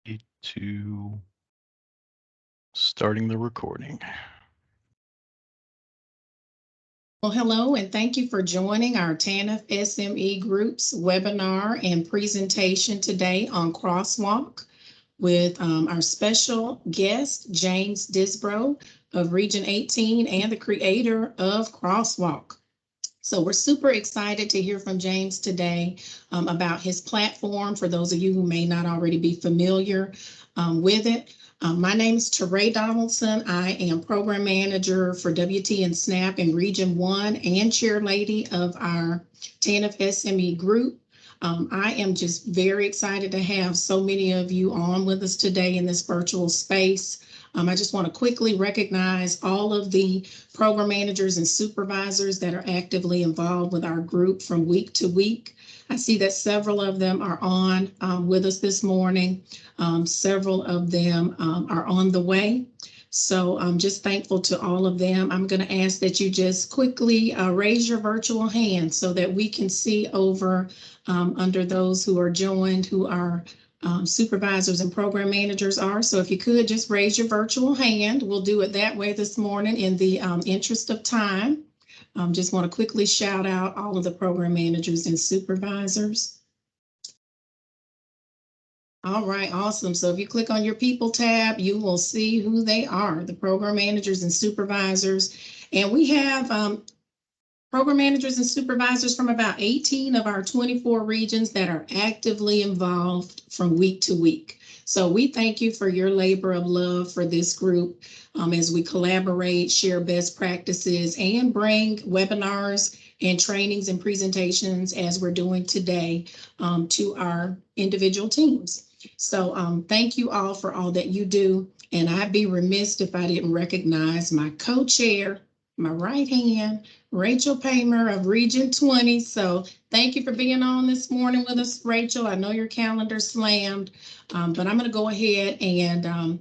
To starting the recording. Well, hello, and thank you for joining our TANF SME Group's webinar and presentation today on Crosswalk with our special guest, James Disbrow of Region 18 and the creator of Crosswalk. So we're super excited to hear from James today about his platform, for those of you who may not already be familiar with it. My name is Teray Donaldson. I am program manager for WT and SNAP in Region 1 and chair lady of our TANF SME group. I am just very excited to have so many of you on with us today in this virtual space. I just want to quickly recognize all of the program managers and supervisors that are actively involved with our group from week to week. I see that several of them are on with us this morning. Several of them are on the way. So I'm just thankful to all of them. I'm going to ask that you just quickly raise your virtual hand so that we can see over under those who are joined, who are supervisors and program managers are. So if you could just raise your virtual hand, we'll do it that way this morning in the interest of time. Just want to quickly shout out all of the program managers and supervisors. All right, awesome. So if you click on your people tab, you will see who they are, the program managers and supervisors. And we have program managers and supervisors from about 18 of our 24 regions that are actively involved from week to week. So we thank you for your labor of love for this group as we collaborate, share best practices, and bring webinars and trainings and presentations as we're doing today to our individual teams. So thank you all for all that you do. And I'd be remiss if I didn't recognize my co-chair, my right hand, Rachel Paymer of Region 20. So thank you for being on this morning with us, Rachel. I know your calendar's slammed, but I'm going to go ahead and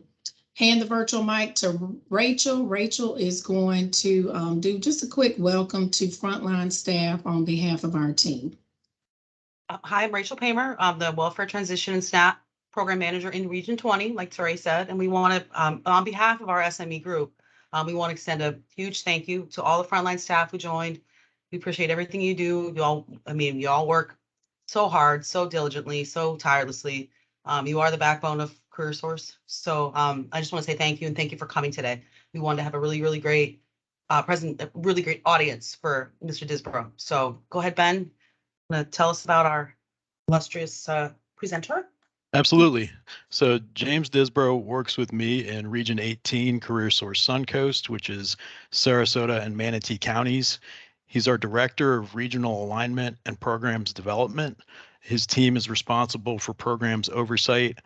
hand the virtual mic to Rachel. Rachel is going to do just a quick welcome to frontline staff on behalf of our team. Hi, I'm Rachel Paymer. I'm the Welfare Transition and SNAP Program Manager in Region 20, like Teray said, and we want to, on behalf of our SME group, we want to extend a huge thank you to all the frontline staff who joined. We appreciate everything you do. You all work so hard, so diligently, so tirelessly. You are the backbone of Career Source. So I just want to say thank you and thank you for coming today. We wanted to have a really, really great really great audience for Mr. Disbrow. So go ahead, Ben. Tell us about our illustrious presenter. Absolutely. So James Disbrow works with me in Region 18 Career Source Suncoast, which is Sarasota and Manatee counties. He's our Director of Regional Alignment and Programs Development. His team is responsible for programs oversight,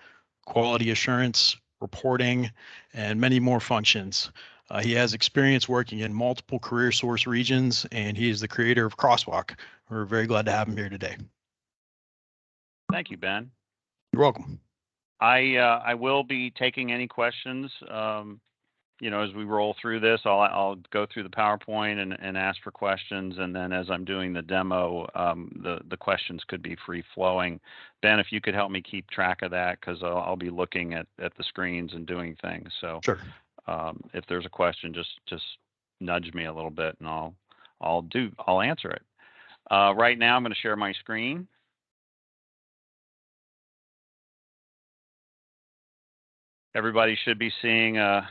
quality assurance, reporting, and many more functions. He has experience working in multiple Career Source regions, and he is the creator of Crosswalk. We're very glad to have him here today. Thank you, Ben. You're welcome. I will be taking any questions. As we roll through this, I'll go through the PowerPoint and ask for questions, and then as I'm doing the demo, the questions could be free flowing. Ben, if you could help me keep track of that, because I'll be looking at the screens and doing things. So sure. If there's a question, just nudge me a little bit, and I'll answer it. Right now, I'm going to share my screen. Everybody should be seeing a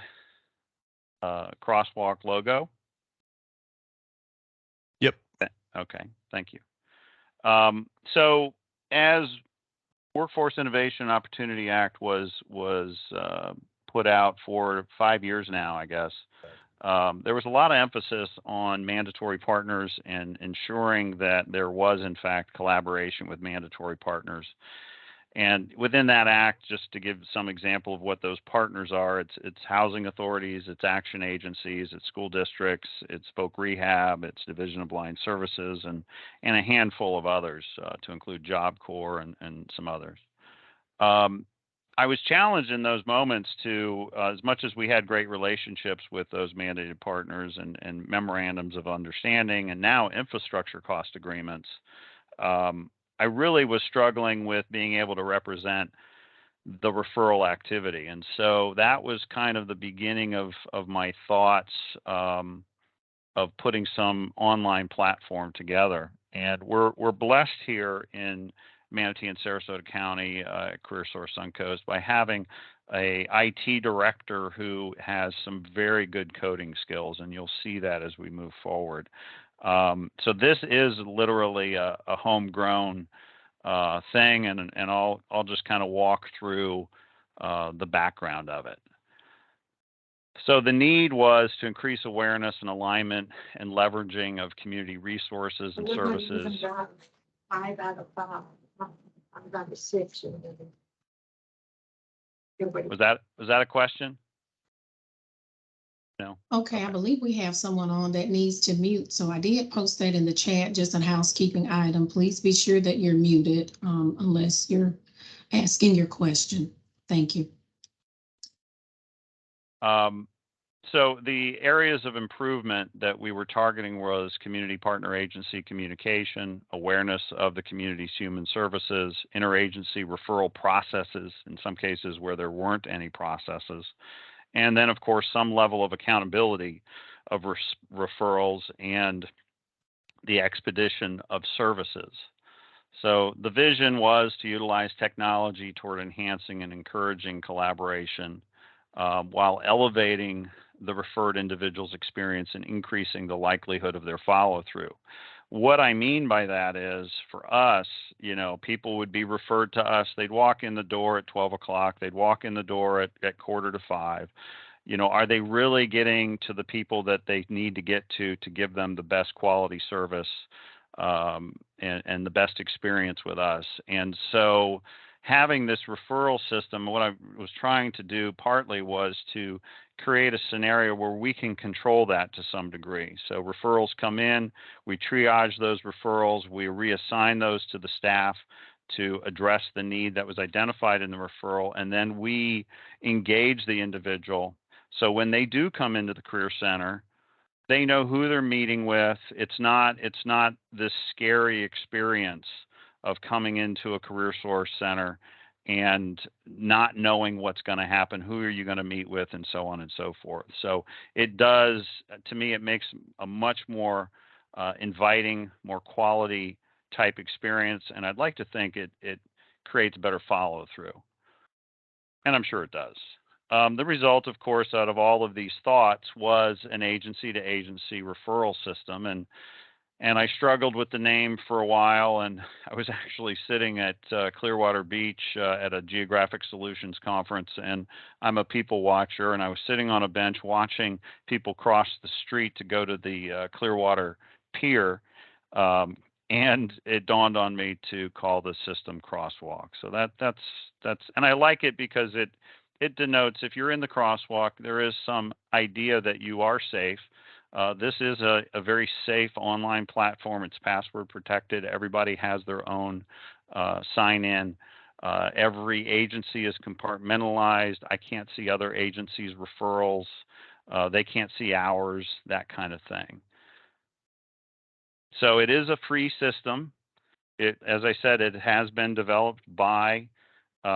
Crosswalk logo. Yep. Okay, thank you. So as Workforce Innovation and Opportunity Act was put out for 5 years now, I guess, there was a lot of emphasis on mandatory partners and ensuring that there was, in fact, collaboration with mandatory partners. And within that act, just to give some example of what those partners are, it's housing authorities, it's action agencies, it's school districts, it's Folk Rehab, it's Division of Blind Services, and a handful of others, to include Job Corps and some others. I was challenged in those moments to, as much as we had great relationships with those mandated partners and memorandums of understanding and now infrastructure cost agreements, I really was struggling with being able to represent the referral activity. And so that was kind of the beginning of my thoughts of putting some online platform together. And we're blessed here in Manatee and Sarasota County, CareerSource Suncoast, by having a IT director who has some very good coding skills, and you'll see that as we move forward. So this is literally a homegrown thing, and I'll just kind of walk through the background of it. So the need was to increase awareness and alignment and leveraging of community resources and services. 5 out of 5. I'm about a 6. Was that a question? No. Okay, I believe we have someone on that needs to mute. So I did post that in the chat, just a housekeeping item. Please be sure that you're muted unless you're asking your question. Thank you. So the areas of improvement that we were targeting was community partner agency communication, awareness of the community's human services, interagency referral processes, in some cases where there weren't any processes, and then, of course, some level of accountability of referrals and the expedition of services. So the vision was to utilize technology toward enhancing and encouraging collaboration while elevating the referred individual's experience and increasing the likelihood of their follow-through. What I mean by that is, for us, people would be referred to us. They'd walk in the door at 12 o'clock. They'd walk in the door at 4:45. Are they really getting to the people that they need to get to give them the best quality service and the best experience with us? And so having this referral system, what I was trying to do partly was to create a scenario where we can control that to some degree. So referrals come in, we triage those referrals, we reassign those to the staff to address the need that was identified in the referral, and then we engage the individual. So when they do come into the Career Center, they know who they're meeting with. It's not this scary experience of coming into a CareerSource center and not knowing what's going to happen, who are you going to meet with, and so on and so forth. So it does, to me, it makes a much more inviting, more quality type experience, and I'd like to think it creates better follow through, and I'm sure it does. The result, of course, out of all of these thoughts was an agency-to-agency referral system, and I struggled with the name for a while, and I was actually sitting at Clearwater Beach at a Geographic Solutions conference, and I'm a people watcher, and I was sitting on a bench watching people cross the street to go to the Clearwater Pier, and it dawned on me to call the system Crosswalk. So that's and I like it because it denotes, if you're in the crosswalk, there is some idea that you are safe. This is a very safe online platform. It's password protected. Everybody has their own sign-in. Every agency is compartmentalized. I can't see other agencies' referrals. They can't see ours, that kind of thing. So it is a free system. As I said, it has been developed by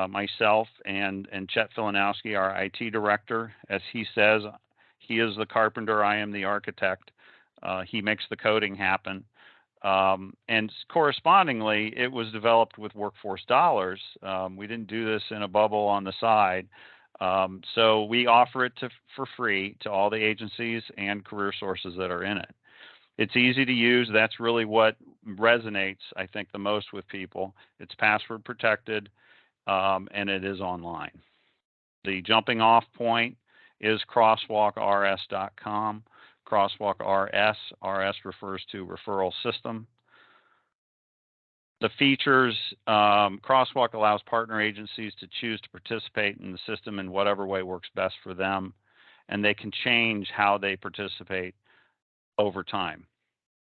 myself and Chet Filanowski, our IT director. As he says, he is the carpenter, I am the architect. He makes the coding happen. And correspondingly, it was developed with workforce dollars. We didn't do this in a bubble on the side. So we offer it for free to all the agencies and career sources that are in it. It's easy to use. That's really what resonates, I think, the most with people. It's password protected, and it is online. The jumping off point is crosswalkrs.com. Crosswalk RS refers to referral system. The features, Crosswalk allows partner agencies to choose to participate in the system in whatever way works best for them, and they can change how they participate over time.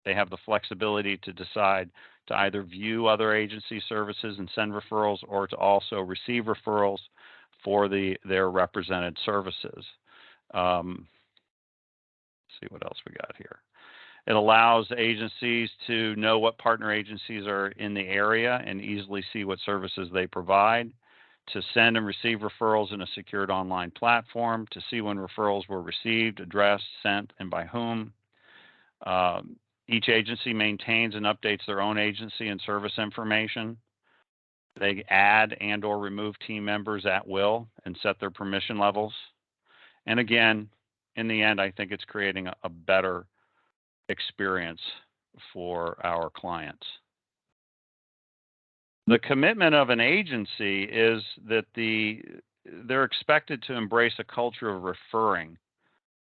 They have the flexibility to decide to either view other agency services and send referrals, or to also receive referrals for their represented services. Let's see what else we got here. It allows agencies to know what partner agencies are in the area and easily see what services they provide. to send and receive referrals in a secured online platform, to see when referrals were received, addressed, sent, and by whom. Each agency maintains and updates their own agency and service information. They add and or remove team members at will and set their permission levels. And again, in the end, I think it's creating a better experience for our clients. The commitment of an agency is that they're expected to embrace a culture of referring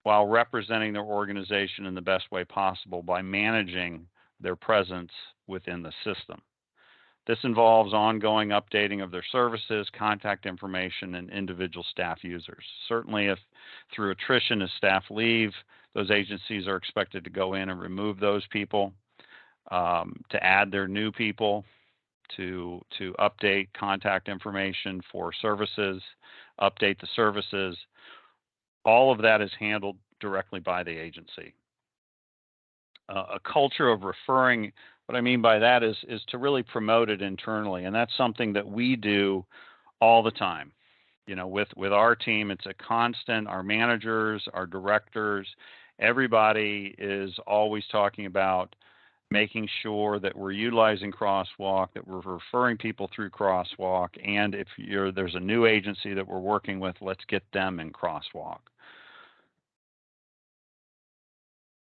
while representing their organization in the best way possible by managing their presence within the system. This involves ongoing updating of their services, contact information, and individual staff users. Certainly, if through attrition as staff leave, those agencies are expected to go in and remove those people, to add their new people, to update contact information for services, update the services. All of that is handled directly by the agency. A culture of referring, what I mean by that is to really promote it internally, and that's something that we do all the time. You know, with our team, it's a constant. Our managers, our directors, everybody is always talking about making sure that we're utilizing Crosswalk, that we're referring people through Crosswalk, and if there's a new agency that we're working with, let's get them in Crosswalk.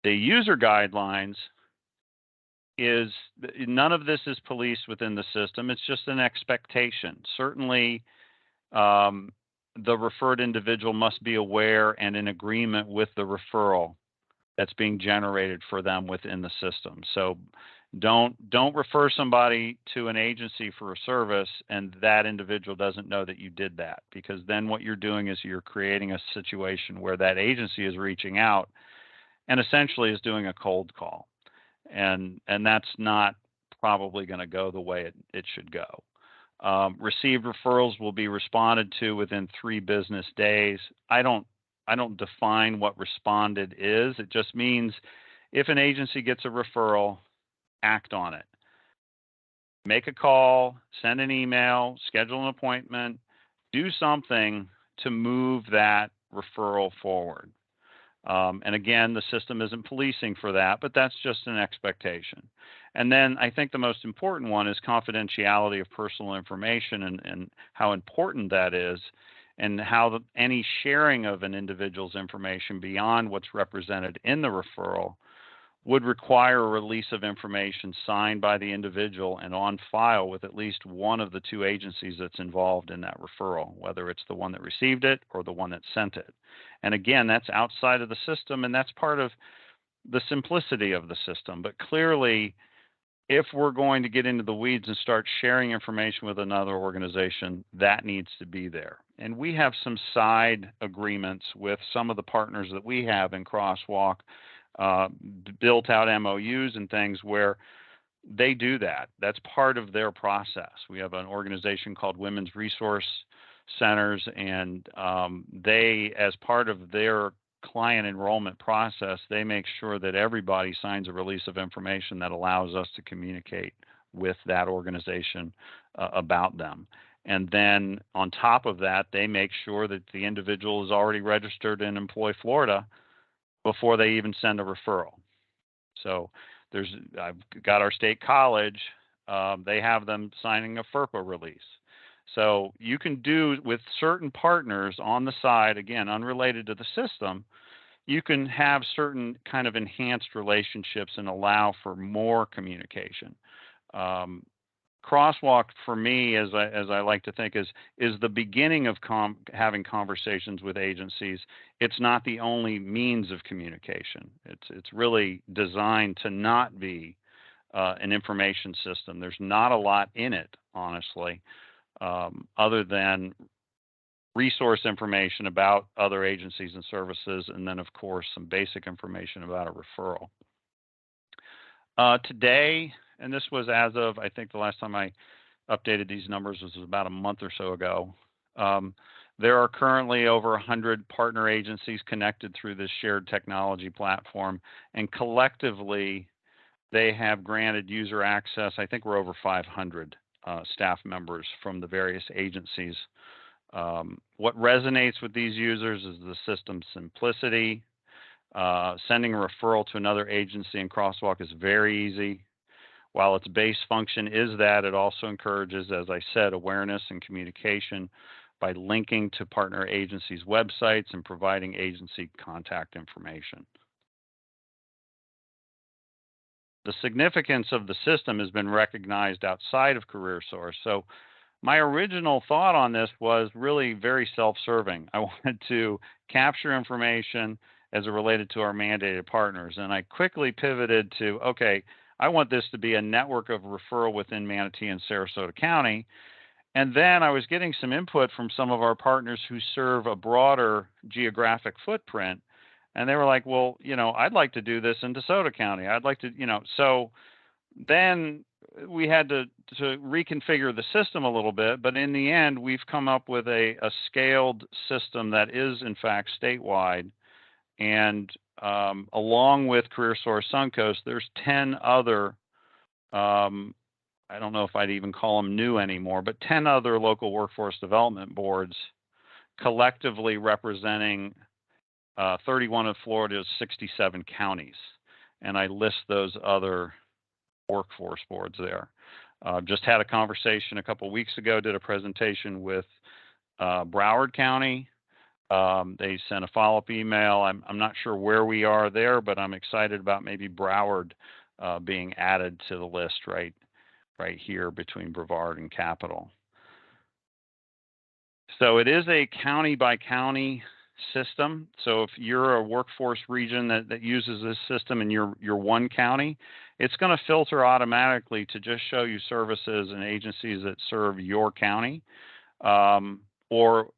The user guidelines is, none of this is policed within the system. It's just an expectation. Certainly, the referred individual must be aware and in agreement with the referral that's being generated for them within the system. So don't refer somebody to an agency for a service and that individual doesn't know that you did that, because then what you're doing is you're creating a situation where that agency is reaching out and essentially is doing a cold call. And that's not probably going to go the way it should go. Received referrals will be responded to within 3 business days. I don't define what responded is. It just means if an agency gets a referral, act on it. Make a call, send an email, schedule an appointment, do something to move that referral forward. And again, the system isn't policing for that, but that's just an expectation. And then I think the most important one is confidentiality of personal information and how important that is, and how any sharing of an individual's information beyond what's represented in the referral would require a release of information signed by the individual and on file with at least one of the 2 agencies that's involved in that referral, whether it's the one that received it or the one that sent it. And again, that's outside of the system, and that's part of the simplicity of the system. But clearly, if we're going to get into the weeds and start sharing information with another organization, that needs to be there. And we have some side agreements with some of the partners that we have in Crosswalk, built out MOUs and things where they do that. That's part of their process. We have an organization called Women's Resource Centers, and they, as part of their client enrollment process, they make sure that everybody signs a release of information that allows us to communicate with that organization about them. And then on top of that, they make sure that the individual is already registered in Employ Florida before they even send a referral. So I've got our state college, they have them signing a FERPA release. So you can do with certain partners on the side, again, unrelated to the system, you can have certain kind of enhanced relationships and allow for more communication. Crosswalk for me, as I like to think, is the beginning of having conversations with agencies. It's not the only means of communication. It's really designed to not be an information system. There's not a lot in it, honestly, other than resource information about other agencies and services, and then, of course, some basic information about a referral. Today, and this was as of, I think the last time I updated these numbers was about a month or so ago, there are currently over 100 partner agencies connected through this shared technology platform, and collectively, they have granted user access. I think we're over 500 staff members from the various agencies. What resonates with these users is the system's simplicity. Sending a referral to another agency in Crosswalk is very easy. While its base function is that, it also encourages, as I said, awareness and communication by linking to partner agencies' websites and providing agency contact information. The significance of the system has been recognized outside of CareerSource. So my original thought on this was really very self-serving. I wanted to capture information as it related to our mandated partners. And I quickly pivoted to, okay, I want this to be a network of referral within Manatee and Sarasota County. And then I was getting some input from some of our partners who serve a broader geographic footprint. And they were like, well, you know, I'd like to do this in DeSoto County. I'd like to, you know, so then we had to reconfigure the system a little bit. But in the end, we've come up with a scaled system that is, in fact, statewide. And along with CareerSource Suncoast, there's 10 other, I don't know if I'd even call them new anymore, but 10 other local workforce development boards collectively representing 31 of Florida's 67 counties. And I list those other workforce boards there. Just had a conversation a couple of weeks ago, did a presentation with Broward County. They sent a follow-up email. I'm not sure where we are there, but I'm excited about maybe Broward being added to the list right here between Brevard and Capital. So it is a county by county system. So if you're a workforce region that uses this system in your one county, it's going to filter automatically to just show you services and agencies that serve your county, or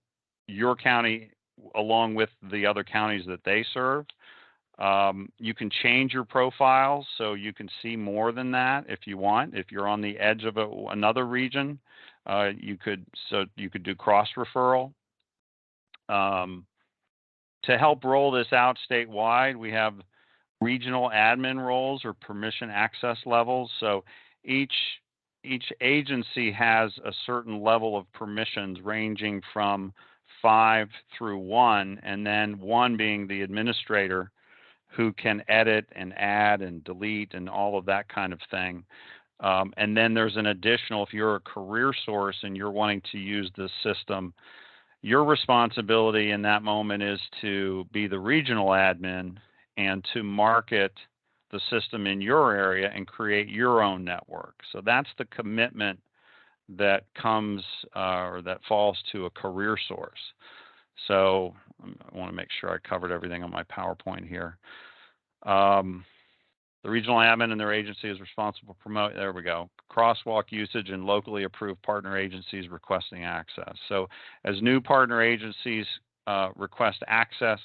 your county along with the other counties that they serve. You can change your profile so you can see more than that if you want. If you're on the edge of another region, you could do cross referral. To help roll this out statewide, we have regional admin roles or permission access levels. So each agency has a certain level of permissions ranging from 5 through 1, and then 1 being the administrator who can edit and add and delete and all of that kind of thing. And then there's an additional, if you're a CareerSource and you're wanting to use this system, your responsibility in that moment is to be the regional admin and to market the system in your area and create your own network. So that's the commitment that comes or that falls to a CareerSource. So I want to make sure I covered everything on my PowerPoint here. The regional admin and their agency is responsible for promote. There we go. Crosswalk usage and locally approved partner agencies requesting access. So as new partner agencies request access,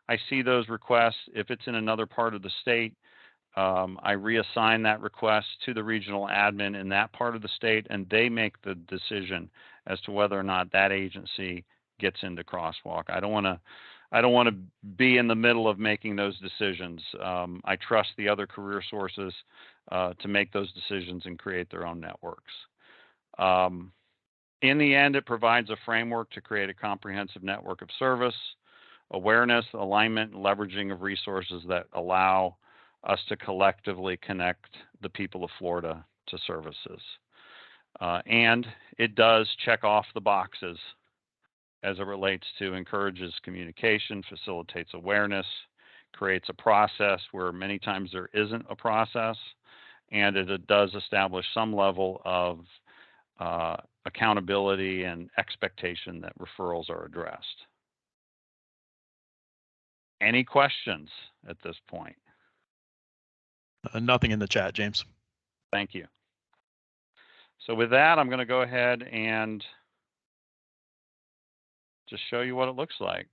I see those requests. If it's in another part of the state, I reassign that request to the regional admin in that part of the state, and they make the decision as to whether or not that agency gets into Crosswalk. I don't want to be in the middle of making those decisions. I trust the other CareerSources to make those decisions and create their own networks. In the end, it provides a framework to create a comprehensive network of service, awareness, alignment, and leveraging of resources that allow us to collectively connect the people of Florida to services. And it does check off the boxes as it relates to encourages communication, facilitates awareness, creates a process where many times there isn't a process, and it does establish some level of accountability and expectation that referrals are addressed. Any questions at this point? Nothing in the chat, James. Thank you. So with that, I'm going to go ahead and just show you what it looks like.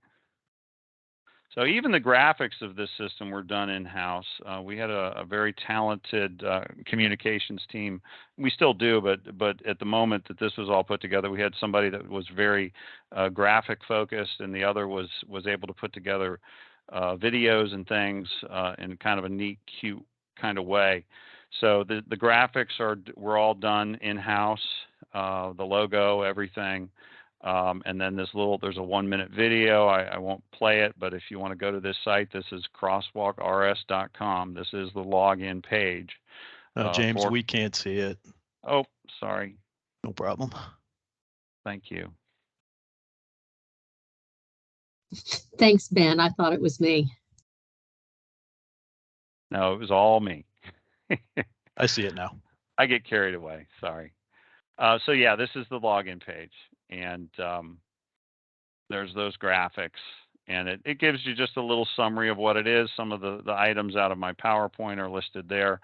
So even the graphics of this system were done in-house. We had a very talented communications team. We still do, but at the moment that this was all put together, we had somebody that was very graphic focused, and the other was able to put together videos and things in kind of a neat, cute kind of way. So the graphics were all done in-house, the logo, everything. And then there's a 1-minute video. I won't play it, but if you want to go to this site, this is crosswalkrs.com. This is the login page. James, we can't see it. Oh, sorry. No problem. Thank you. Thanks, Ben. I thought it was me. No, it was all me. I see it now. I get carried away. Sorry. So yeah, this is the login page, and there's those graphics, and it gives you just a little summary of what it is. Some of the items out of my PowerPoint are listed there.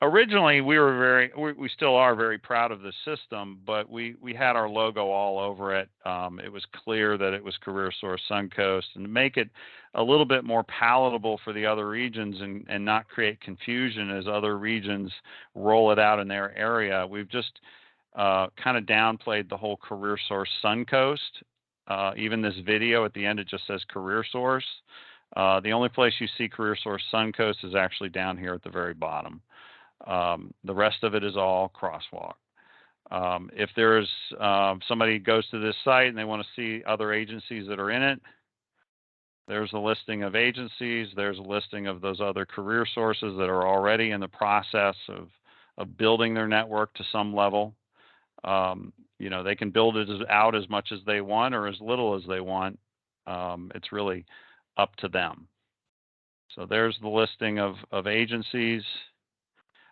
Originally, we still are very proud of this system, but we had our logo all over it. It was clear that it was CareerSource Suncoast, and to make it a little bit more palatable for the other regions and not create confusion as other regions roll it out in their area, we've just kind of downplayed the whole CareerSource Suncoast. Even this video at the end, it just says CareerSource. The only place you see CareerSource Suncoast is actually down here at the very bottom. The rest of it is all Crosswalk. If there's somebody goes to this site and they want to see other agencies that are in it, there's a listing of agencies. There's a listing of those other career sources that are already in the process of building their network to some level. You know, they can build it out as much as they want or as little as they want. It's really up to them. So there's the listing of agencies.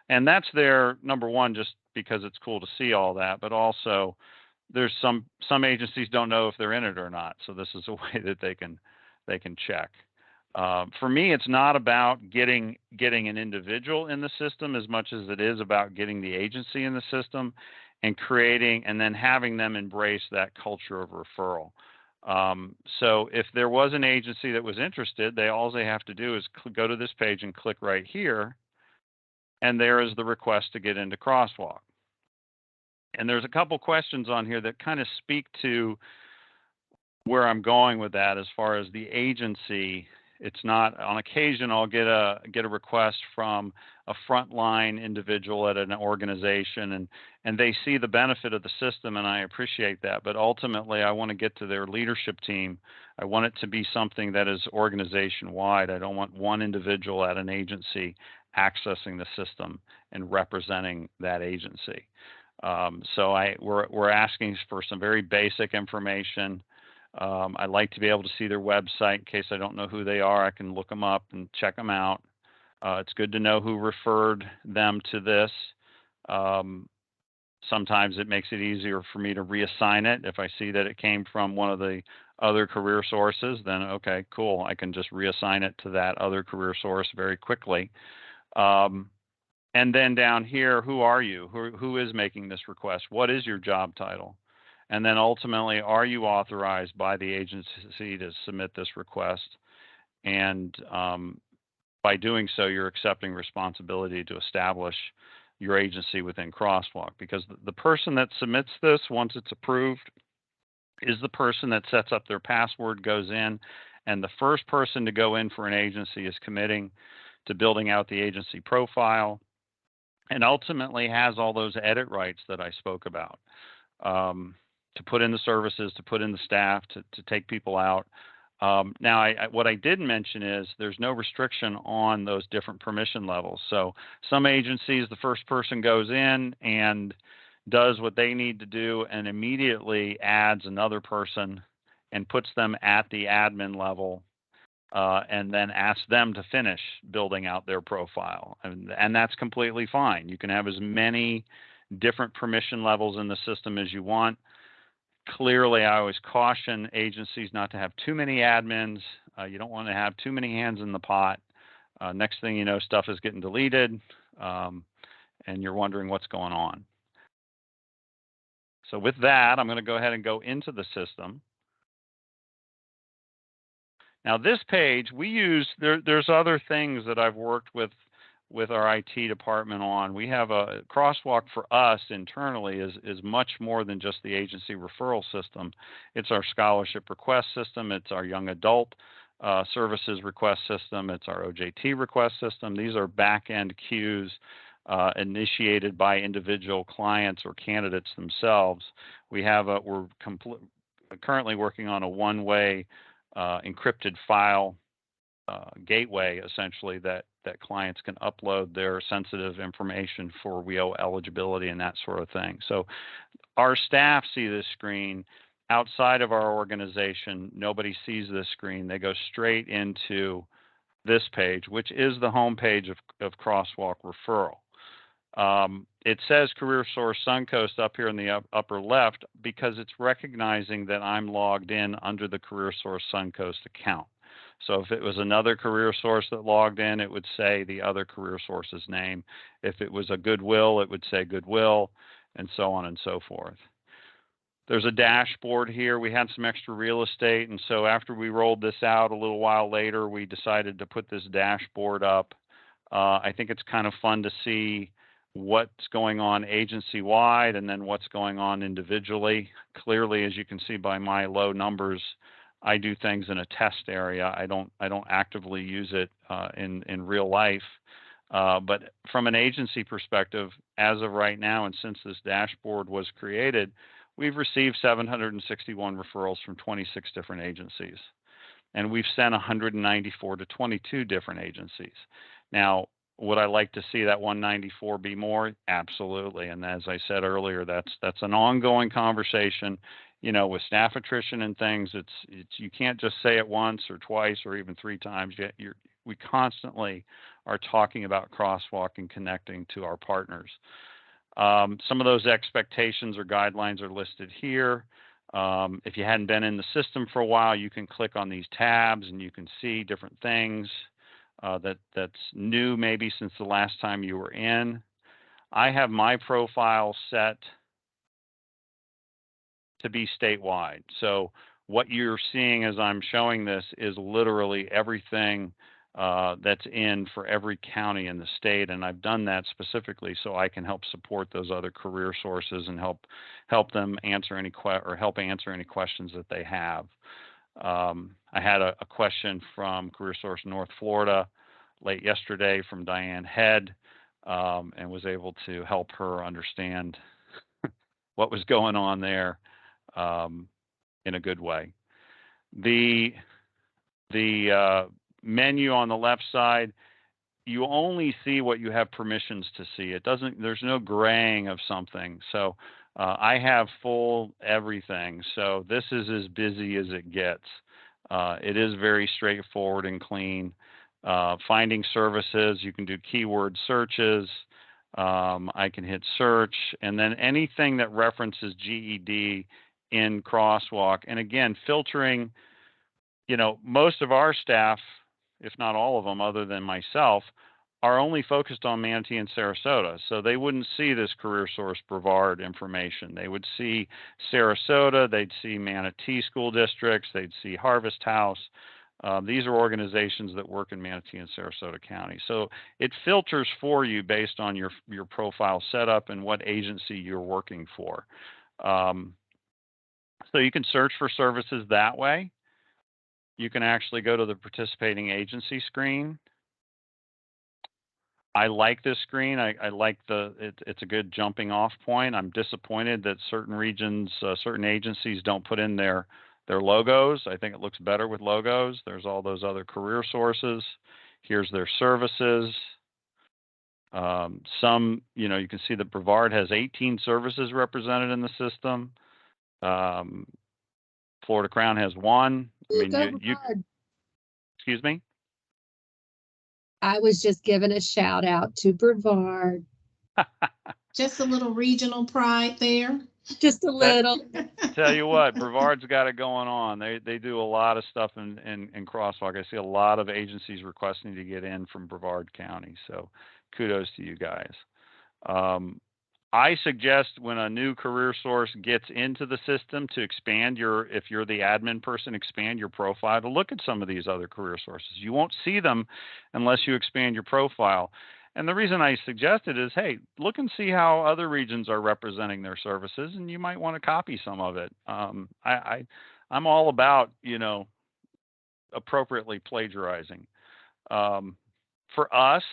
And that's there, number one, just because it's cool to see all that, but also there's some agencies don't know if they're in it or not. So this is a way that they can check. For me, it's not about getting an individual in the system as much as it is about getting the agency in the system and creating and then having them embrace that culture of referral. So if there was an agency that was interested, all they have to do is go to this page and click right here. And there is the request to get into Crosswalk. And there's a couple questions on here that kind of speak to where I'm going with that as far as the agency. It's not, on occasion, I'll get a request from a frontline individual at an organization, and they see the benefit of the system, and I appreciate that. But ultimately, I want to get to their leadership team. I want it to be something that is organization-wide. I don't want one individual at an agency accessing the system and representing that agency. So we're asking for some very basic information. I like to be able to see their website in case I don't know who they are. I can look them up and check them out. It's good to know who referred them to this. Sometimes it makes it easier for me to reassign it. If I see that it came from one of the other career sources, then okay, cool. I can just reassign it to that other career source very quickly. And then down here, who are you? Who is making this request? What is your job title? And then ultimately, are you authorized by the agency to submit this request? And by doing so, you're accepting responsibility to establish your agency within Crosswalk, because the person that submits this, once it's approved, is the person that sets up their password, goes in, and the first person to go in for an agency is committing to building out the agency profile, and ultimately has all those edit rights that I spoke about, to put in the services, to put in the staff, to take people out. Now, what I did mention is there's no restriction on those different permission levels. So some agencies, the first person goes in and does what they need to do and immediately adds another person and puts them at the admin level, and then ask them to finish building out their profile. And that's completely fine. You can have as many different permission levels in the system as you want. Clearly, I always caution agencies not to have too many admins. You don't want to have too many hands in the pot. Next thing you know, stuff is getting deleted, and you're wondering what's going on. So with that, I'm going to go ahead and go into the system. Now this page, we use, there's other things that I've worked with our IT department on. We have a Crosswalk for us internally is much more than just the agency referral system. It's our scholarship request system. It's our young adult services request system. It's our OJT request system. These are back-end queues initiated by individual clients or candidates themselves. We're currently working on a one-way encrypted file gateway, essentially, that clients can upload their sensitive information for WIO eligibility and that sort of thing. So our staff see this screen. Outside of our organization, nobody sees this screen. They go straight into this page, which is the home page of Crosswalk Referral. It says Career Source Suncoast up here in the upper left because it's recognizing that I'm logged in under the Career Source Suncoast account. So if it was another career source that logged in, it would say the other career source's name. If it was a Goodwill, it would say Goodwill, and so on and so forth. There's a dashboard here. We had some extra real estate, and so after we rolled this out a little while later, we decided to put this dashboard up. I think it's kind of fun to see what's going on agency-wide and then what's going on individually. Clearly, as you can see by my low numbers, I do things in a test area. I don't actively use it in real life. But from an agency perspective, as of right now, and since this dashboard was created, we've received 761 referrals from 26 different agencies. And we've sent 194 to 22 different agencies. Now, would I like to see that 194 be more? Absolutely. And as I said earlier, that's an ongoing conversation. You know, with staff attrition and things, it's you can't just say it once or twice or even 3 times. We constantly are talking about Crosswalk and connecting to our partners. Some of those expectations or guidelines are listed here. If you hadn't been in the system for a while, you can click on these tabs and you can see different things that's new maybe since the last time you were in. I have my profile set to be statewide. So what you're seeing as I'm showing this is literally everything that's in for every county in the state, and I've done that specifically so I can help support those other career sources and help them answer any answer any questions that they have. I had a question from Career Source North Florida late yesterday from Diane Head, and was able to help her understand what was going on there in a good way. The menu on the left side, you only see what you have permissions to see. There's no graying of something. So I have full everything. So this is as busy as it gets. It is very straightforward and clean. Finding services, you can do keyword searches. I can hit search, and then anything that references GED in Crosswalk. And again, filtering, you know, most of our staff, if not all of them other than myself, are only focused on Manatee and Sarasota. So they wouldn't see this Career Source Brevard information. They would see Sarasota, they'd see Manatee school districts, they'd see Harvest House. These are organizations that work in Manatee and Sarasota County. So it filters for you based on your profile setup and what agency you're working for. So you can search for services that way. You can actually go to the participating agency screen. I like this screen. I like it's a good jumping off point. I'm disappointed that certain regions, certain agencies don't put in their logos. I think it looks better with logos. There's all those other career sources. Here's their services. Some, you know, you can see that Brevard has 18 services represented in the system. Florida Crown has 1. I mean, excuse me? I was just giving a shout out to Brevard. Just a little regional pride there. Just a little. Tell you what, Brevard's got it going on. They do a lot of stuff in Crosswalk. I see a lot of agencies requesting to get in from Brevard County. So kudos to you guys. I suggest when a new career source gets into the system to expand if you're the admin person, expand your profile to look at some of these other career sources. You won't see them unless you expand your profile. And the reason I suggest it is, hey, look and see how other regions are representing their services, and you might want to copy some of it. I'm all about, you know, appropriately plagiarizing. For us,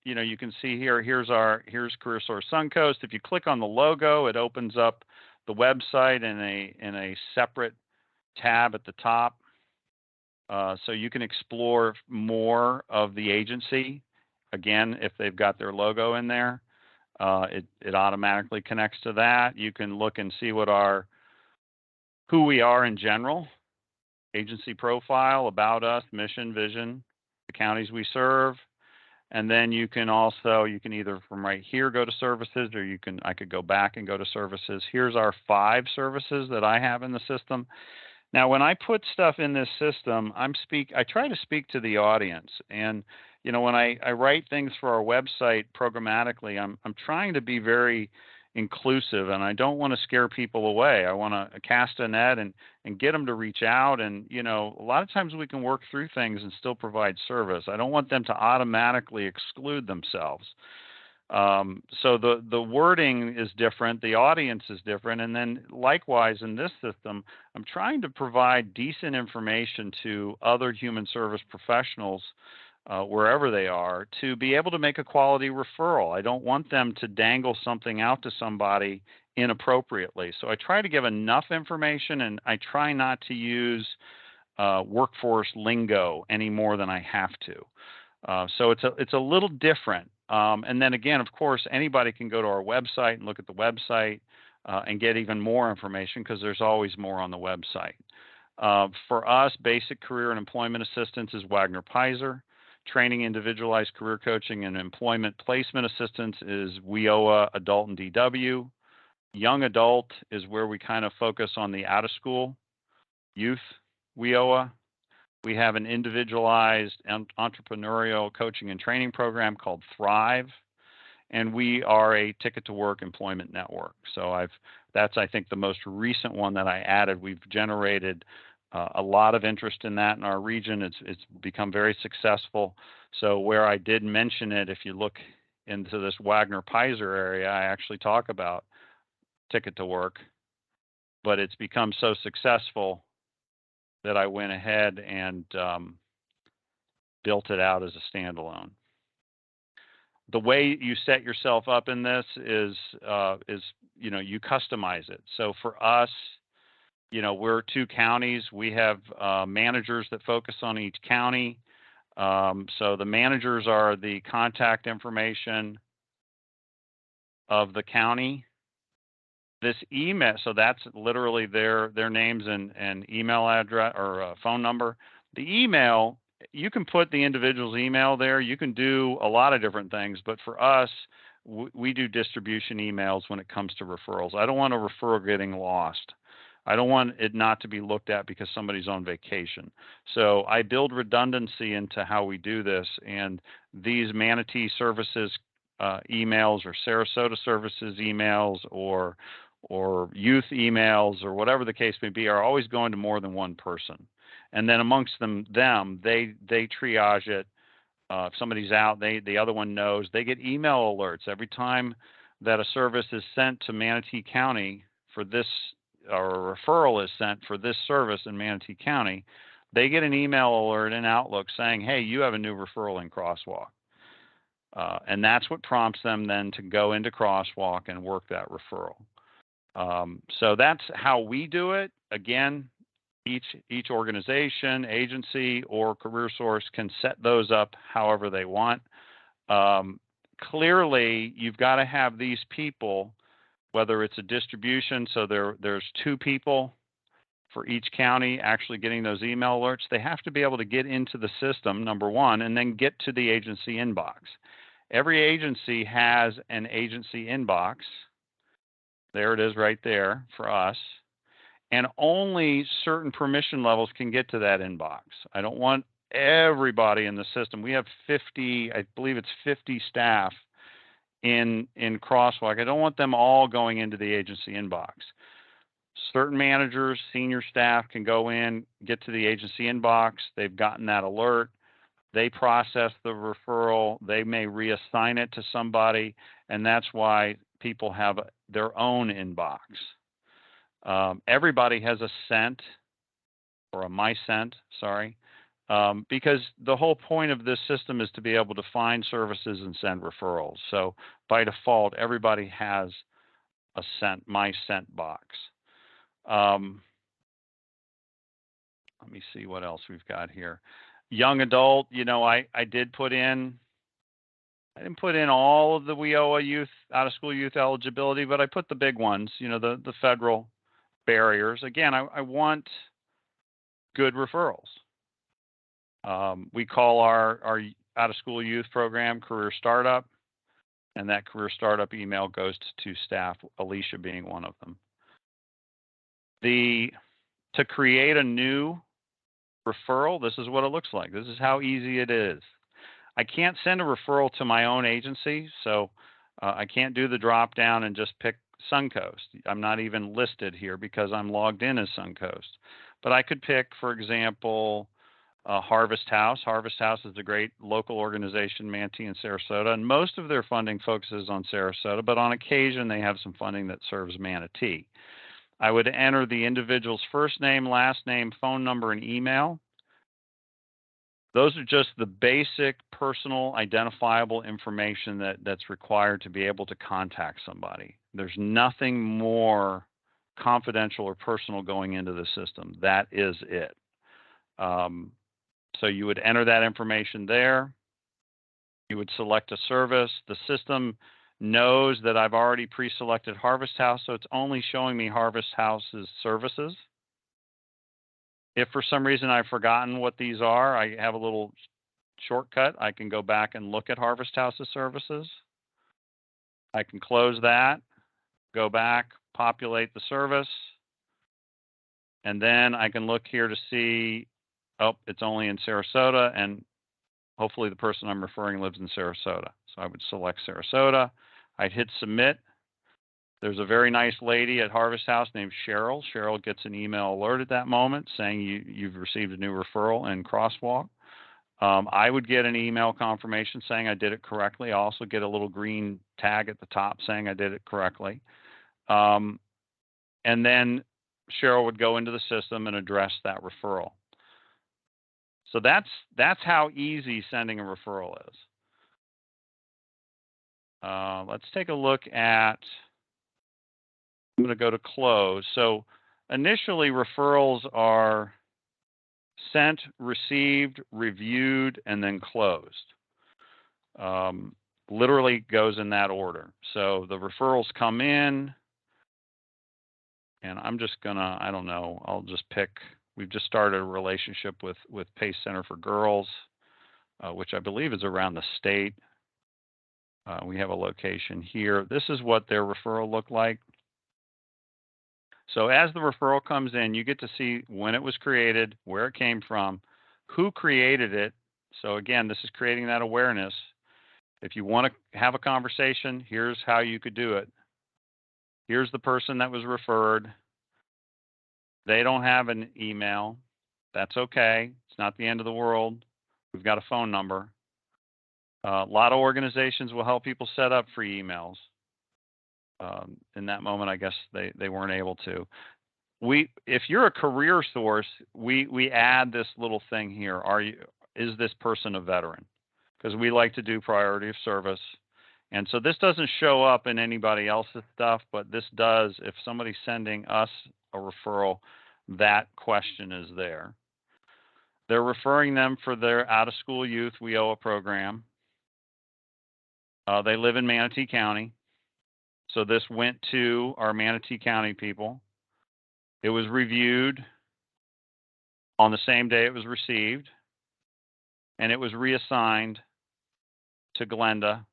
you know, you can see here, here's CareerSource Suncoast. If you click on the logo, it opens up the website in a separate tab at the top. So you can explore more of the agency. Again, if they've got their logo in there, it automatically connects to that. You can look and see who we are in general, agency profile, about us, mission, vision, the counties we serve. And then you can either from right here go to services, or I could go back and go to services. Here's our 5 services that I have in the system. Now, when I put stuff in this system, I try to speak to the audience. And, you know, when I write things for our website programmatically, I'm trying to be very inclusive, and I don't want to scare people away. I want to cast a net and get them to reach out. And, you know, a lot of times we can work through things and still provide service. I don't want them to automatically exclude themselves. So the wording is different, the audience is different, and then likewise in this system, I'm trying to provide decent information to other human service professionals wherever they are to be able to make a quality referral. I don't want them to dangle something out to somebody inappropriately. So I try to give enough information, and I try not to use workforce lingo any more than I have to. So it's a little different. And then again, of course, anybody can go to our website and look at the website and get even more information, because there's always more on the website. For us, basic career and employment assistance is Wagner Pizer. Training, individualized career coaching, and employment placement assistance is WIOA Adult and DW. Young adult is where we kind of focus on the out of school youth WIOA. We have an individualized entrepreneurial coaching and training program called Thrive, and we are a Ticket to Work employment network. So that's, I think, the most recent one that I added. We've generated a lot of interest in that in our region. It's become very successful. So where I did mention it, if you look into this Wagner Pizer area, I actually talk about Ticket to Work, but it's become so successful that I went ahead and built it out as a standalone. The way you set yourself up in this is you know, you customize it. So for us, you know, we're 2 counties. We have managers that focus on each county. So the managers are the contact information of the county. This email, so that's literally their names and email address or phone number. The email, you can put the individual's email there. You can do a lot of different things, but for us, we do distribution emails when it comes to referrals. I don't want a referral getting lost. I don't want it not to be looked at because somebody's on vacation. So I build redundancy into how we do this, and these Manatee services emails, or Sarasota services emails, or youth emails, or whatever the case may be, are always going to more than one person. And then amongst them they triage it. If somebody's out, the other one knows. They get email alerts every time that a service is sent to Manatee County for this, or a referral is sent for this service in Manatee County. They get an email alert in Outlook saying, hey, you have a new referral in Crosswalk. And that's what prompts them then to go into Crosswalk and work that referral. So that's how we do it. Again, each organization, agency, or career source can set those up however they want. Clearly, you've got to have these people, whether it's a distribution, so there's 2 people for each county actually getting those email alerts. They have to be able to get into the system, number one, and then get to the agency inbox. Every agency has an agency inbox. There it is right there for us. And only certain permission levels can get to that inbox. I don't want everybody in the system. We have 50, I believe it's 50 staff in Crosswalk. I don't want them all going into the agency inbox. Certain managers, senior staff can go in, get to the agency inbox. They've gotten that alert. They process the referral. They may reassign it to somebody, and that's why people have their own inbox. Everybody has a sent, or a my sent, sorry. because the whole point of this system is to be able to find services and send referrals. So by default, everybody has a my sent box. Let me see what else we've got here. Young adult, you know, I didn't put in all of the WIOA youth, out of school youth eligibility, but I put the big ones, you know, the federal barriers. Again, I want good referrals. We call our out of school youth program Career Startup, and that Career Startup email goes to staff, Alicia being one of them. To create a new referral, this is what it looks like. This is how easy it is. I can't send a referral to my own agency, so I can't do the drop down and just pick Suncoast. I'm not even listed here because I'm logged in as Suncoast. But I could pick, for example, Harvest House. Harvest House is a great local organization, Manatee and Sarasota, and most of their funding focuses on Sarasota, but on occasion they have some funding that serves Manatee. I would enter the individual's first name, last name, phone number, and email. Those are just the basic personal identifiable information that's required to be able to contact somebody. There's nothing more confidential or personal going into the system. That is it. So you would enter that information there. You would select a service. The system knows that I've already pre-selected Harvest House, so it's only showing me Harvest House's services. If for some reason I've forgotten what these are, I have a little shortcut. I can go back and look at Harvest House's services. I can close that, go back, populate the service, and then I can look here to see, oh, it's only in Sarasota, and hopefully the person I'm referring lives in Sarasota. So I would select Sarasota. I'd hit submit. There's a very nice lady at Harvest House named Cheryl. Cheryl gets an email alert at that moment saying you've received a new referral in Crosswalk. I would get an email confirmation saying I did it correctly. I also get a little green tag at the top saying I did it correctly. And then Cheryl would go into the system and address that referral. So that's how easy sending a referral is. Let's take a look at, I'm going to go to close. So initially referrals are sent, received, reviewed, and then closed. Literally goes in that order. So the referrals come in, and I'm just gonna, I don't know, I'll just pick, we've just started a relationship with Pace Center for Girls, which I believe is around the state. We have a location here. This is what their referral looked like. So as the referral comes in, you get to see when it was created, where it came from, who created it. So again, this is creating that awareness. If you want to have a conversation, here's how you could do it. Here's the person that was referred. They don't have an email. That's okay. It's not the end of the world. We've got a phone number. A lot of organizations will help people set up free emails. In that moment, I guess they weren't able to. If you're a career source, we add this little thing here. Is this person a veteran? Because we like to do priority of service. And so this doesn't show up in anybody else's stuff, but this does. If somebody's sending us a referral, that question is there. They're referring them for their out-of-school youth WIOA program. They live in Manatee County. So this went to our Manatee County people. It was reviewed on the same day it was received, and it was reassigned to Glenda.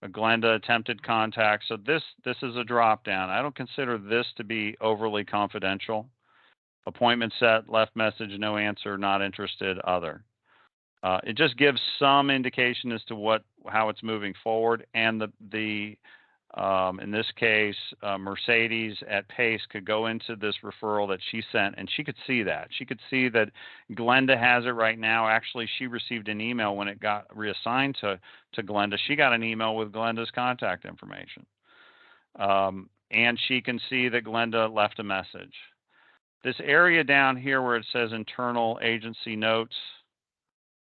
A Glenda attempted contact. So this is a drop down. I don't consider this to be overly confidential. Appointment set, left message, no answer, not interested, other. It just gives some indication as to how it's moving forward, and in this case, Mercedes at Pace could go into this referral that she sent, and she could see that. She could see that Glenda has it right now. Actually, she received an email when it got reassigned to Glenda. She got an email with Glenda's contact information. And she can see that Glenda left a message. This area down here where it says internal agency notes,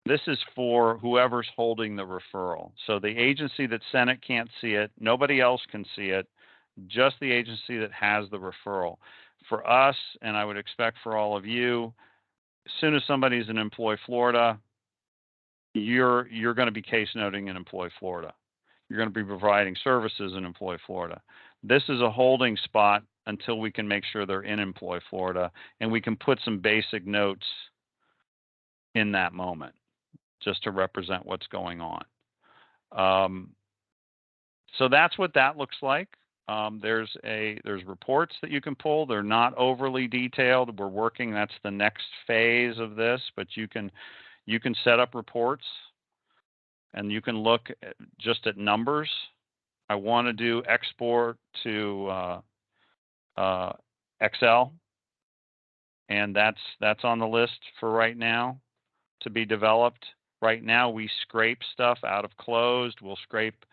this is for whoever's holding the referral. So the agency that sent it can't see it. Nobody else can see it. Just the agency that has the referral. For us, and I would expect for all of you, as soon as somebody's in Employ Florida, you're going to be case noting in Employ Florida. You're going to be providing services in Employ Florida. This is a holding spot until we can make sure they're in Employ Florida, and we can put some basic notes in that moment just to represent what's going on. So that's what that looks like. There's reports that you can pull. They're not overly detailed. We're working. That's the next phase of this. But you can set up reports, and you can look just at numbers. I want to do export to Excel, and that's on the list for right now to be developed. Right now, we scrape stuff out of closed. We'll scrape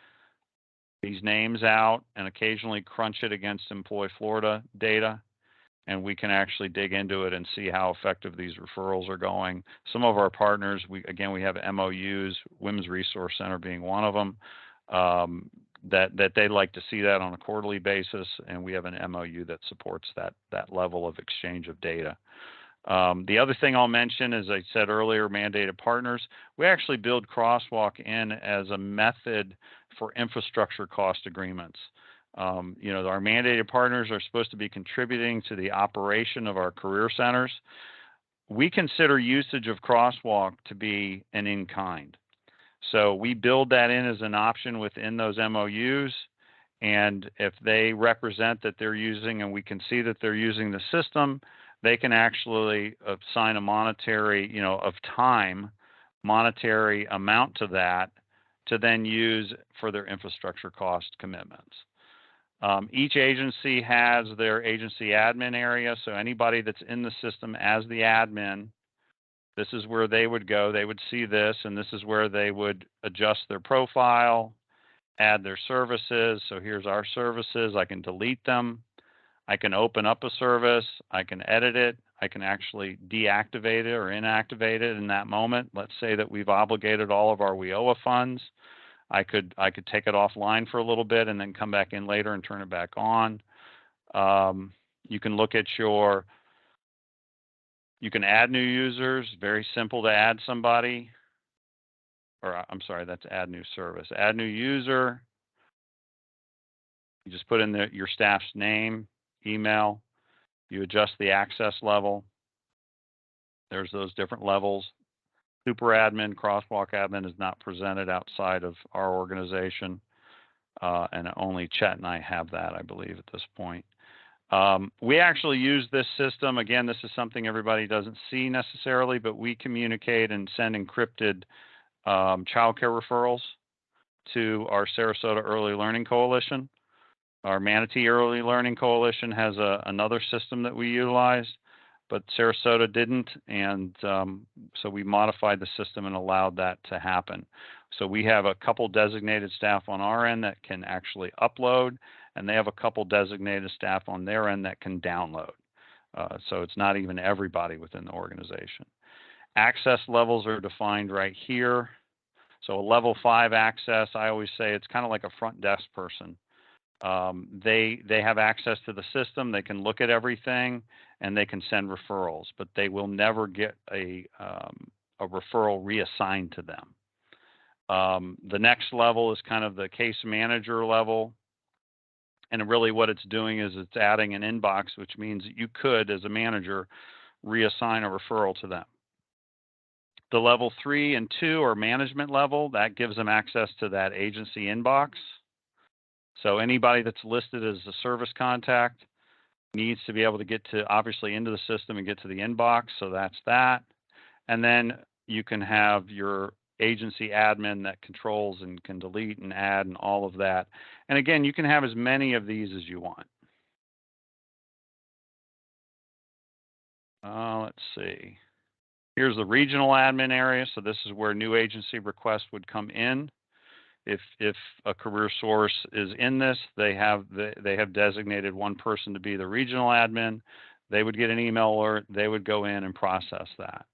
these names out and occasionally crunch it against Employ Florida data, and we can actually dig into it and see how effective these referrals are going. Some of our partners, we have MOUs, Women's Resource Center being one of them, that they like to see that on a quarterly basis, and we have an MOU that supports that level of exchange of data. The other thing I'll mention, as I said earlier, mandated partners. We actually build Crosswalk in as a method for infrastructure cost agreements. Our mandated partners are supposed to be contributing to the operation of our career centers. We consider usage of Crosswalk to be an in-kind. So we build that in as an option within those MOUs. And if they represent that they're using, and we can see that they're using the system, they can actually assign a monetary, monetary amount to that to then use for their infrastructure cost commitments. Each agency has their agency admin area. So anybody that's in the system as the admin, this is where they would go. They would see this, and this is where they would adjust their profile, add their services. So here's our services. I can delete them. I can open up a service. I can edit it. I can actually deactivate it or inactivate it in that moment. Let's say that we've obligated all of our WIOA funds. I could take it offline for a little bit and then come back in later and turn it back on. You can look at you can add new users. Very simple to add somebody. Or I'm sorry, that's add new service. Add new user. You just put in your staff's name, email. You adjust the access level. There's those different levels. Super admin, Crosswalk admin is not presented outside of our organization. And only Chet and I have that, I believe, at this point. We actually use this system. Again, this is something everybody doesn't see necessarily, but we communicate and send encrypted childcare referrals to our Sarasota Early Learning Coalition. Our Manatee Early Learning Coalition has another system that we utilize, but Sarasota didn't, and so we modified the system and allowed that to happen. So we have a couple designated staff on our end that can actually upload, and they have a couple designated staff on their end that can download. So it's not even everybody within the organization. Access levels are defined right here. So a level 5 access, I always say it's kind of like a front desk person. They have access to the system. They can look at everything and they can send referrals, but they will never get a referral reassigned to them. The next level is kind of the case manager level. And really what it's doing is it's adding an inbox, which means you could, as a manager, reassign a referral to them. The level 3 and 2 are management level. That gives them access to that agency inbox. So anybody that's listed as a service contact needs to be able to get to, obviously, into the system and get to the inbox. So that's that. And then you can have your agency admin that controls and can delete and add and all of that. And again, you can have as many of these as you want. Let's see. Here's the regional admin area. So this is where new agency requests would come in. If a career source is in this, they have designated one person to be the regional admin. They would get an email alert. They would go in and process that.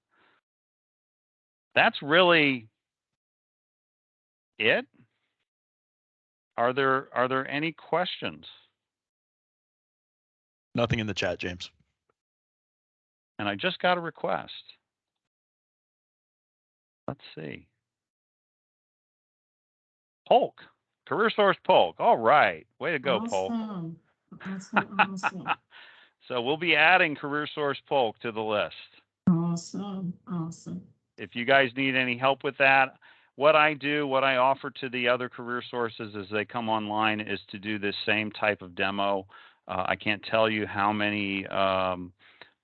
That's really it. Are there any questions? Nothing in the chat, James. And I just got a request. Let's see. Polk, Career Source Polk. All right. Way to go, Polk. Awesome. Awesome. So we'll be adding Career Source Polk to the list. Awesome. If you guys need any help with that, what I offer to the other career sources as they come online is to do this same type of demo. I can't tell you how many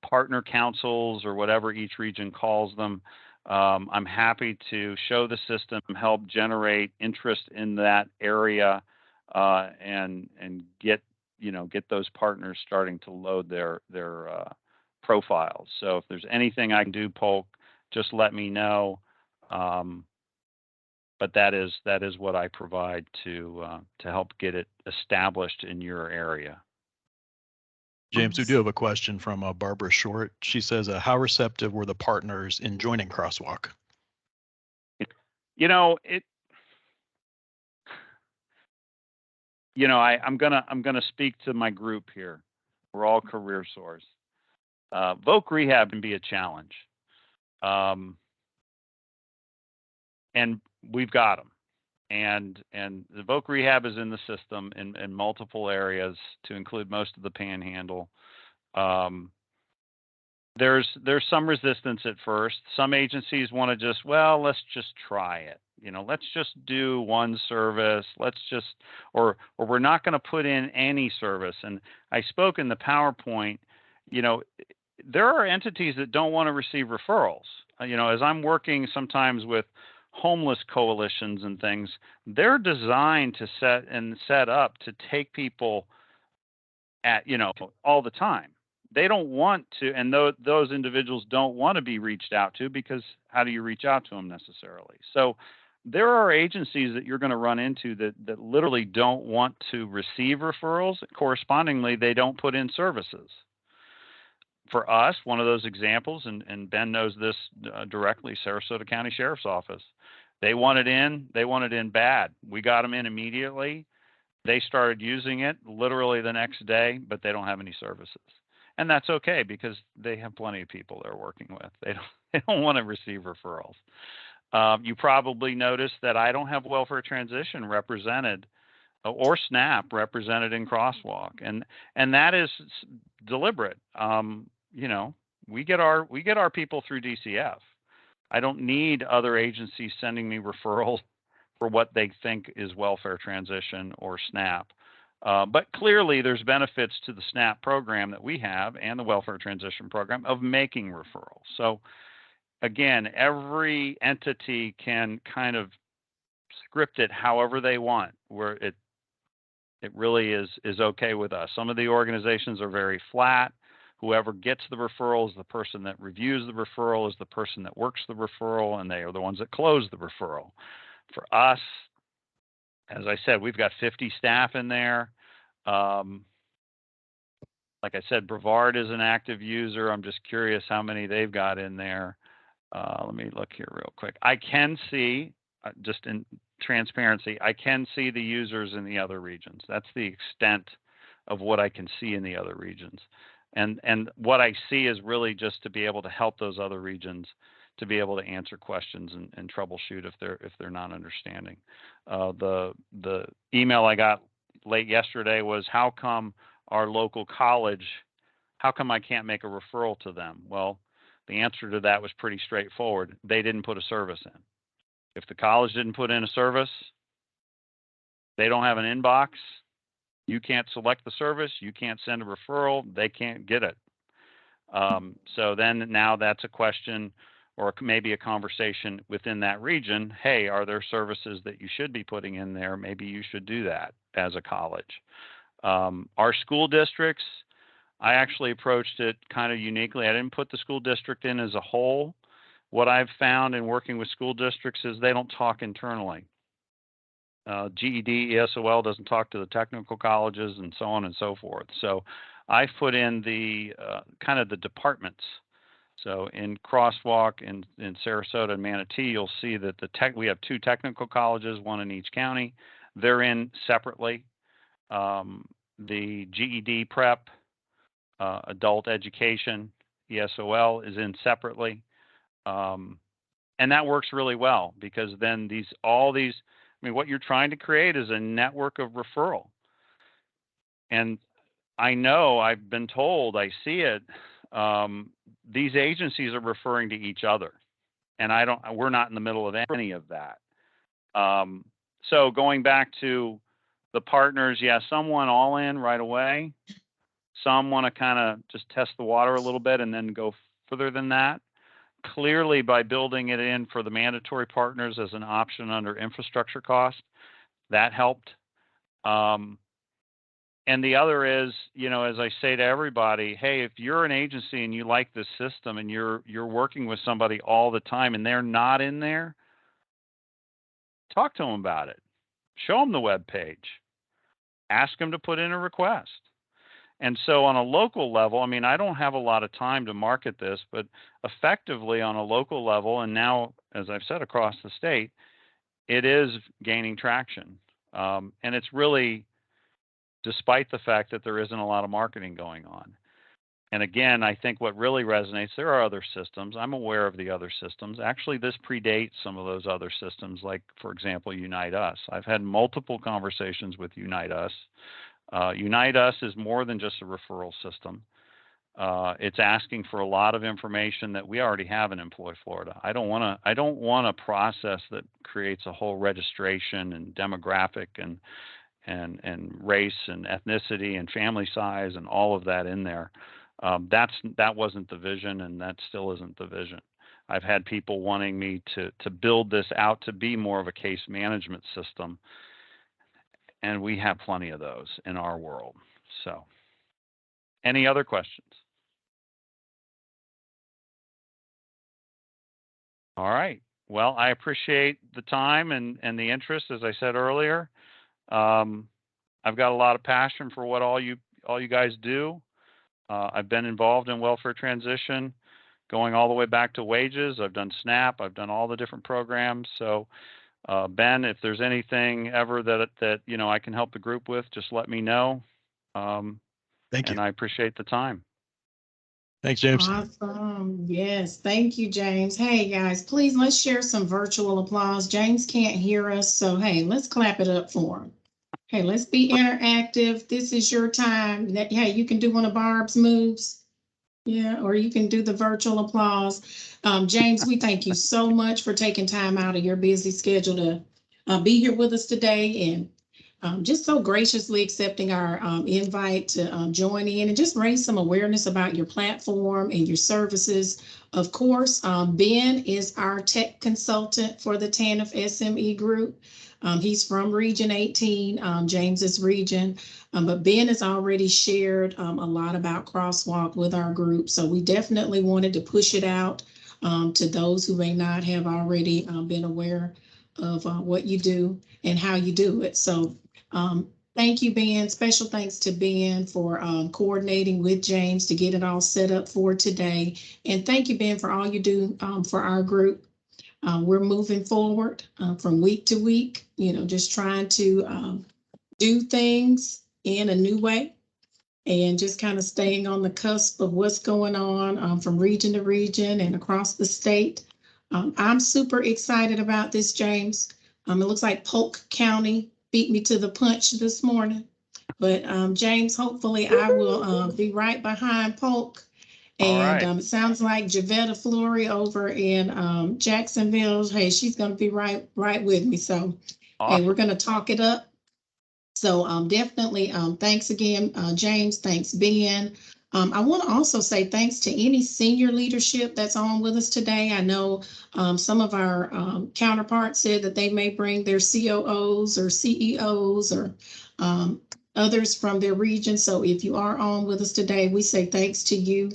partner councils or whatever each region calls them. I'm happy to show the system, help generate interest in that area, and get those partners starting to load their profiles. So if there's anything I can do, Polk, just let me know. But that is what I provide to help get it established in your area. James, we do have a question from Barbara Short. She says, how receptive were the partners in joining Crosswalk? I'm gonna speak to my group here. We're all career source. Voc Rehab can be a challenge, and we've got them. And the Voc Rehab is in the system in multiple areas, to include most of the Panhandle. There's some resistance at first. Some agencies want to let's just try it. Let's just do one service. Or we're not going to put in any service. And I spoke in the PowerPoint, there are entities that don't want to receive referrals. As I'm working sometimes with homeless coalitions and things, they're designed to set up to take people at, all the time. They don't want to, and those individuals don't want to be reached out to, because how do you reach out to them necessarily? So there are agencies that you're going to run into that literally don't want to receive referrals. Correspondingly, they don't put in services. For us, one of those examples, and Ben knows this directly, Sarasota County Sheriff's Office. They want it in bad. We got them in immediately. They started using it literally the next day, but they don't have any services. And that's okay, because they have plenty of people they're working with. They don't want to receive referrals. You probably noticed that I don't have welfare transition represented, or SNAP represented in Crosswalk, and that is deliberate. We get our people through DCF. I don't need other agencies sending me referrals for what they think is welfare transition or SNAP. But clearly there's benefits to the SNAP program that we have and the welfare transition program of making referrals. So again, every entity can kind of script it however they want, where it really is okay with us. Some of the organizations are very flat. Whoever gets the referral is the person that reviews the referral, is the person that works the referral, and they are the ones that close the referral. For us, as I said, we've got 50 staff in there. Like I said, Brevard is an active user. I'm just curious how many they've got in there. Let me look here real quick. I can see, just in transparency, I can see the users in the other regions. That's the extent of what I can see in the other regions. And what I see is really just to be able to help those other regions to be able to answer questions and troubleshoot if they're not understanding. The email I got late yesterday was, how come our local college, how come I can't make a referral to them? Well, the answer to that was pretty straightforward. They didn't put a service in. If the college didn't put in a service, they don't have an inbox. You can't select the service. You can't send a referral. They can't get it. So then now that's a question, or maybe a conversation within that region. Hey, are there services that you should be putting in there? Maybe you should do that as a college. Our school districts, I actually approached it kind of uniquely. I didn't put the school district in as a whole. What I've found in working with school districts is they don't talk internally. GED, ESOL doesn't talk to the technical colleges, and so on and so forth. So I put in the kind of the departments. So in Crosswalk in Sarasota and Manatee, you'll see that we have 2 technical colleges, 1 in each county. They're in separately. The GED prep, adult education, ESOL is in separately. And that works really well because then what you're trying to create is a network of referral. And I know, I've been told, I see it, these agencies are referring to each other. And we're not in the middle of any of that. So going back to the partners, yeah, some want all in right away. Some want to kind of just test the water a little bit and then go further than that. Clearly, by building it in for the mandatory partners as an option under infrastructure cost, that helped. And the other is, as I say to everybody, hey, if you're an agency and you like this system and you're working with somebody all the time and they're not in there, talk to them about it. Show them the web page. Ask them to put in a request. And so on a local level, I mean, I don't have a lot of time to market this, but effectively on a local level, and now, as I've said, across the state, it is gaining traction. And it's really despite the fact that there isn't a lot of marketing going on. And again, I think what really resonates, there are other systems. I'm aware of the other systems. Actually, this predates some of those other systems, like, for example, Unite Us. I've had multiple conversations with Unite Us. Unite Us is more than just a referral system. It's asking for a lot of information that we already have in Employ Florida. I don't want a process that creates a whole registration and demographic and race and ethnicity and family size and all of that in there. That wasn't the vision, and that still isn't the vision. I've had people wanting me to build this out to be more of a case management system, and we have plenty of those in our world. So, any other questions? All right. Well, I appreciate the time and the interest, as I said earlier. I've got a lot of passion for what all you guys do. I've been involved in welfare transition, going all the way back to wages. I've done SNAP. I've done all the different programs. So, Ben, if there's anything ever that I can help the group with, just let me know. Thank you. And I appreciate the time. Thanks, James. Awesome. Yes. Thank you, James. Hey, guys, please, let's share some virtual applause. James can't hear us, so hey, let's clap it up for him. Hey, let's be interactive. This is your time. Hey, you can do one of Barb's moves. Yeah, or you can do the virtual applause. James, we thank you so much for taking time out of your busy schedule to be here with us today, and just so graciously accepting our invite to join in and just raise some awareness about your platform and your services. Of course, Ben is our tech consultant for the TANF SME group. He's from Region 18, James's region, but Ben has already shared a lot about Crosswalk with our group. So we definitely wanted to push it out to those who may not have already been aware of what you do and how you do it. So thank you, Ben. Special thanks to Ben for coordinating with James to get it all set up for today. And thank you, Ben, for all you do for our group. We're moving forward from week to week, just trying to do things in a new way and just kind of staying on the cusp of what's going on from region to region and across the state. I'm super excited about this, James. It looks like Polk County beat me to the punch this morning, but James, hopefully I will be right behind Polk. And it sounds like Javetta Flory over in Jacksonville. Hey, she's going to be right with me. So, awesome. Hey, we're going to talk it up. So definitely thanks again, James. Thanks, Ben. I want to also say thanks to any senior leadership that's on with us today. I know some of our counterparts said that they may bring their COOs or CEOs or others from their region. So if you are on with us today, we say thanks to you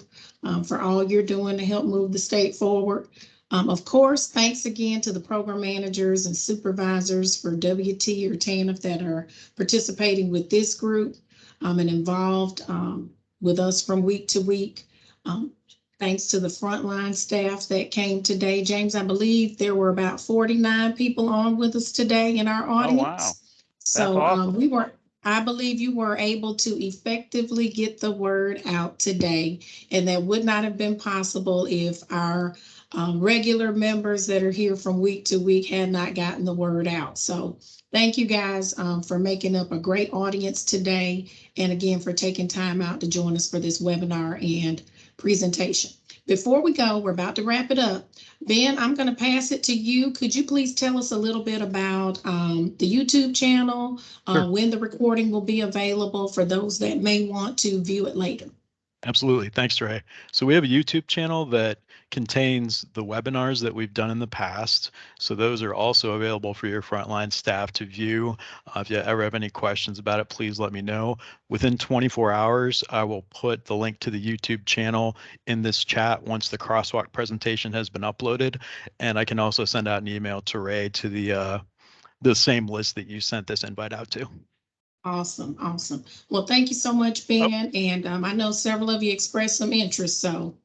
for all you're doing to help move the state forward. Of course, thanks again to the program managers and supervisors for WT or TANF that are participating with this group and involved with us from week to week. Thanks to the frontline staff that came today. James, I believe there were about 49 people on with us today in our audience. Oh, wow. So awesome. I believe you were able to effectively get the word out today, and that would not have been possible if our regular members that are here from week to week had not gotten the word out. So thank you guys for making up a great audience today, and again, for taking time out to join us for this webinar and presentation. Before we go, we're about to wrap it up. Ben, I'm going to pass it to you. Could you please tell us a little bit about the YouTube channel, Sure. when the recording will be available for those that may want to view it later? Absolutely. Thanks, Trey. So we have a YouTube channel that contains the webinars that we've done in the past. So those are also available for your frontline staff to view. If you ever have any questions about it, please let me know. Within 24 hours, I will put the link to the YouTube channel in this chat once the Crosswalk presentation has been uploaded. And I can also send out an email to Ray to the same list that you sent this invite out to. Awesome, awesome. Well, thank you so much, Ben. And I know several of you expressed some interest, so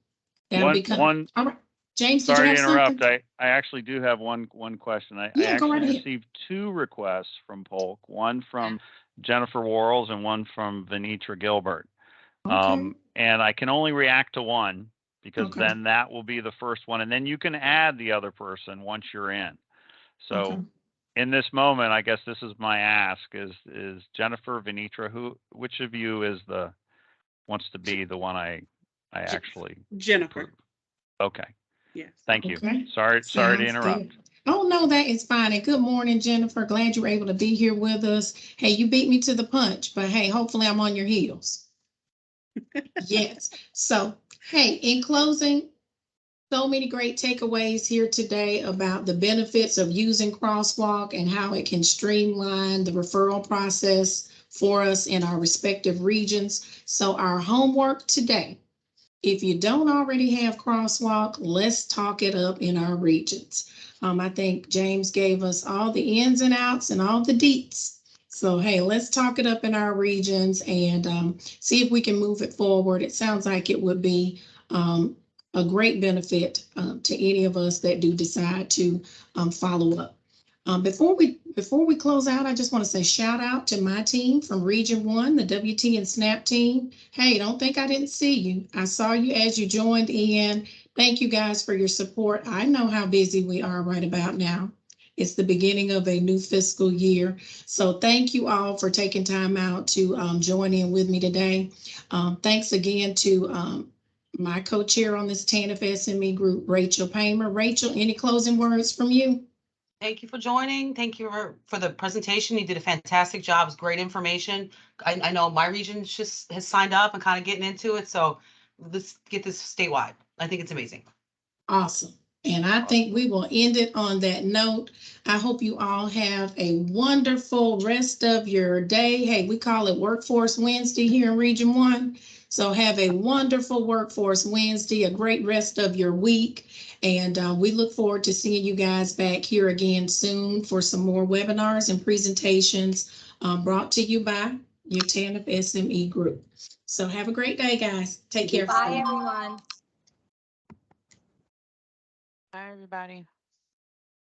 that'll be coming. All right, James, did you Sorry have to interrupt. something? I actually do have one question. I Yeah, go right actually ahead. received 2 requests from Polk, one from Jennifer Worrells and one from Venitra Gilbert. Okay, And I can only react to one because Okay. then that will be the first one. And then you can add the other person once you're in. So okay. in this moment, I guess this is my ask is Jennifer, Venitra, which of you wants to be the one I actually Jennifer. approve? Okay. Yes. Thank you. Okay. Sorry to Sounds interrupt. good. Oh, no, that is fine. And good morning, Jennifer. Glad you were able to be here with us. Hey, you beat me to the punch, but hey, hopefully I'm on your heels. Yes. So, hey, in closing, so many great takeaways here today about the benefits of using Crosswalk and how it can streamline the referral process for us in our respective regions. So our homework today, if you don't already have Crosswalk, let's talk it up in our regions. I think James gave us all the ins and outs and all the deets. So, hey, let's talk it up in our regions and see if we can move it forward. It sounds like it would be a great benefit to any of us that do decide to follow up. Before we close out, I just want to say shout out to my team from Region 1, the WT and SNAP team. Hey, don't think I didn't see you. I saw you as you joined in. Thank you guys for your support. I know how busy we are right about now. It's the beginning of a new fiscal year. So thank you all for taking time out to join in with me today. Thanks again to my co-chair on this TANF SME group, Rachel Paymer. Rachel, any closing words from you? Thank you for joining. Thank you for the presentation. You did a fantastic job. It's great information. I know my region just has signed up and kind of getting into it. So let's get this statewide. I think it's amazing. Awesome. And I think we will end it on that note. I hope you all have a wonderful rest of your day. Hey, we call it Workforce Wednesday here in Region 1. So have a wonderful Workforce Wednesday, a great rest of your week. And we look forward to seeing you guys back here again soon for some more webinars and presentations brought to you by your TANF SME group. So have a great day, guys. Take care. Bye, everyone. Bye, everybody.